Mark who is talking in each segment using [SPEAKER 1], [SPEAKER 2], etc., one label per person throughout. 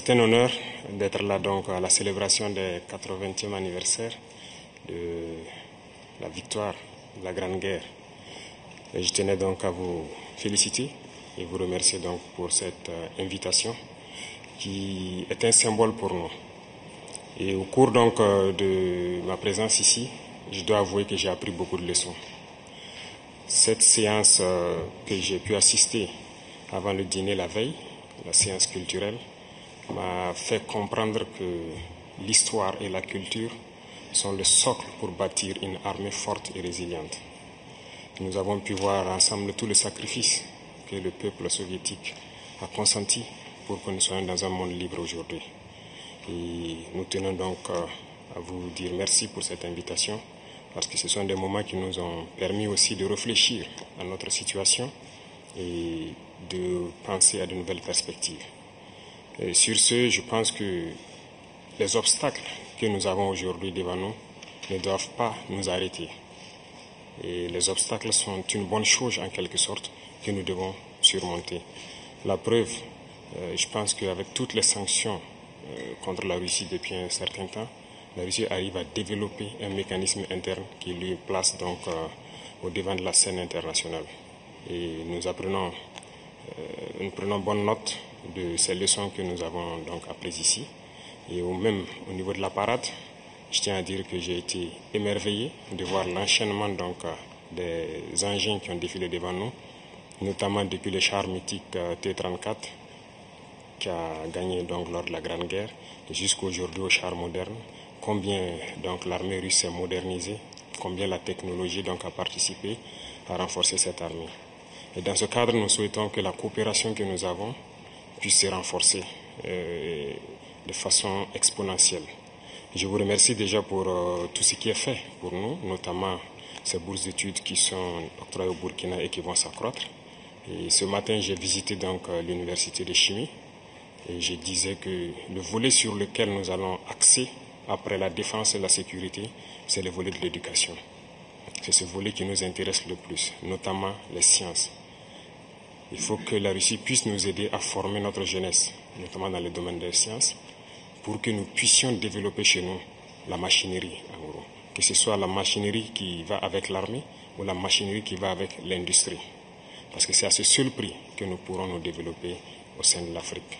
[SPEAKER 1] C'est un honneur d'être là donc à la célébration des 80e anniversaire de la victoire de la Grande Guerre. Et je tenais donc à vous féliciter et vous remercier donc pour cette invitation qui est un symbole pour nous. Et au cours donc de ma présence ici, je dois avouer que j'ai appris beaucoup de leçons. Cette séance que j'ai pu assister avant le dîner la veille, la séance culturelle, m'a fait comprendre que l'histoire et la culture sont le socle pour bâtir une armée forte et résiliente. Nous avons pu voir ensemble tous les sacrifices que le peuple soviétique a consenti pour que nous soyons dans un monde libre aujourd'hui. Et nous tenons donc à vous dire merci pour cette invitation, parce que ce sont des moments qui nous ont permis aussi de réfléchir à notre situation et de penser à de nouvelles perspectives. Et sur ce, je pense que les obstacles que nous avons aujourd'hui devant nous ne doivent pas nous arrêter. Et les obstacles sont une bonne chose en quelque sorte que nous devons surmonter. La preuve, je pense qu'avec toutes les sanctions contre la Russie depuis un certain temps, la Russie arrive à développer un mécanisme interne qui lui place donc au devant de la scène internationale. Et nous prenons bonne note de ces leçons que nous avons donc apprises ici. Et même au niveau de la parade, je tiens à dire que j'ai été émerveillé de voir l'enchaînement donc des engins qui ont défilé devant nous, notamment depuis le char mythique T-34 qui a gagné donc lors de la Grande Guerre, jusqu'aujourd'hui au char moderne. Combien donc l'armée russe s'est modernisée, combien la technologie donc a participé à renforcer cette armée. Et dans ce cadre, nous souhaitons que la coopération que nous avons puisse se renforcer de façon exponentielle. Je vous remercie déjà pour tout ce qui est fait pour nous, notamment ces bourses d'études qui sont octroyées au Burkina et qui vont s'accroître. Et ce matin, j'ai visité donc l'université de chimie et je disais que le volet sur lequel nous allons axer après la défense et la sécurité, c'est le volet de l'éducation. C'est ce volet qui nous intéresse le plus, notamment les sciences. Il faut que la Russie puisse nous aider à former notre jeunesse, notamment dans le domaine des sciences, pour que nous puissions développer chez nous la machinerie, en gros. Que ce soit la machinerie qui va avec l'armée ou la machinerie qui va avec l'industrie. Parce que c'est à ce seul prix que nous pourrons nous développer au sein de l'Afrique.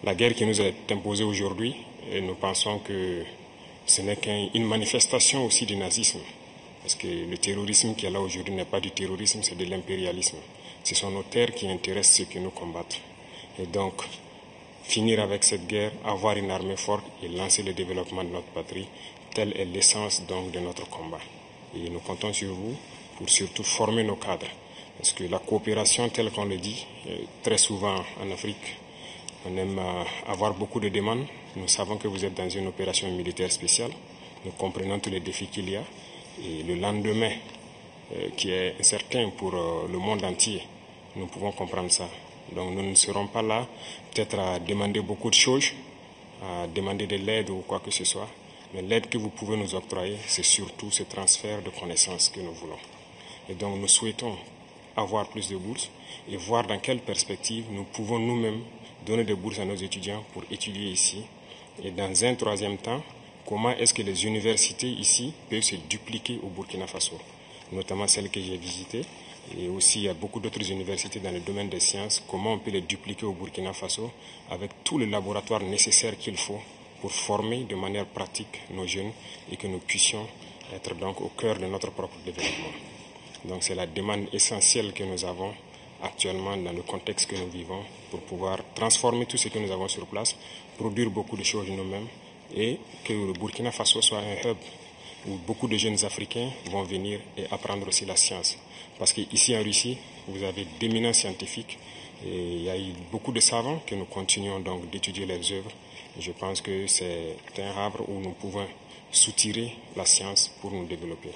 [SPEAKER 1] La guerre qui nous est imposée aujourd'hui, nous pensons que ce n'est qu'une manifestation aussi du nazisme. Parce que le terrorisme qui est là aujourd'hui n'est pas du terrorisme, c'est de l'impérialisme. Ce sont nos terres qui intéressent ceux qui nous combattent. Et donc, finir avec cette guerre, avoir une armée forte et lancer le développement de notre patrie, telle est l'essence donc de notre combat. Et nous comptons sur vous pour surtout former nos cadres. Parce que la coopération, telle qu'on le dit, très souvent en Afrique, on aime avoir beaucoup de demandes. Nous savons que vous êtes dans une opération militaire spéciale. Nous comprenons tous les défis qu'il y a. Et le lendemain, qui est incertain pour le monde entier, nous pouvons comprendre ça. Donc nous ne serons pas là peut-être à demander beaucoup de choses, à demander de l'aide ou quoi que ce soit. Mais l'aide que vous pouvez nous octroyer, c'est surtout ce transfert de connaissances que nous voulons. Et donc nous souhaitons avoir plus de bourses et voir dans quelle perspective nous pouvons nous-mêmes donner des bourses à nos étudiants pour étudier ici. Et dans un troisième temps, comment est-ce que les universités ici peuvent se dupliquer au Burkina Faso, notamment celles que j'ai visitées. Et aussi, il y a beaucoup d'autres universités dans le domaine des sciences. Comment on peut les dupliquer au Burkina Faso avec tous les laboratoires nécessaires qu'il faut pour former de manière pratique nos jeunes et que nous puissions être donc au cœur de notre propre développement. Donc c'est la demande essentielle que nous avons actuellement dans le contexte que nous vivons pour pouvoir transformer tout ce que nous avons sur place, produire beaucoup de choses nous-mêmes et que le Burkina Faso soit un hub où beaucoup de jeunes Africains vont venir et apprendre aussi la science. Parce qu'ici en Russie, vous avez d'éminents scientifiques et il y a eu beaucoup de savants que nous continuons donc d'étudier leurs œuvres. Et je pense que c'est un havre où nous pouvons soutirer la science pour nous développer.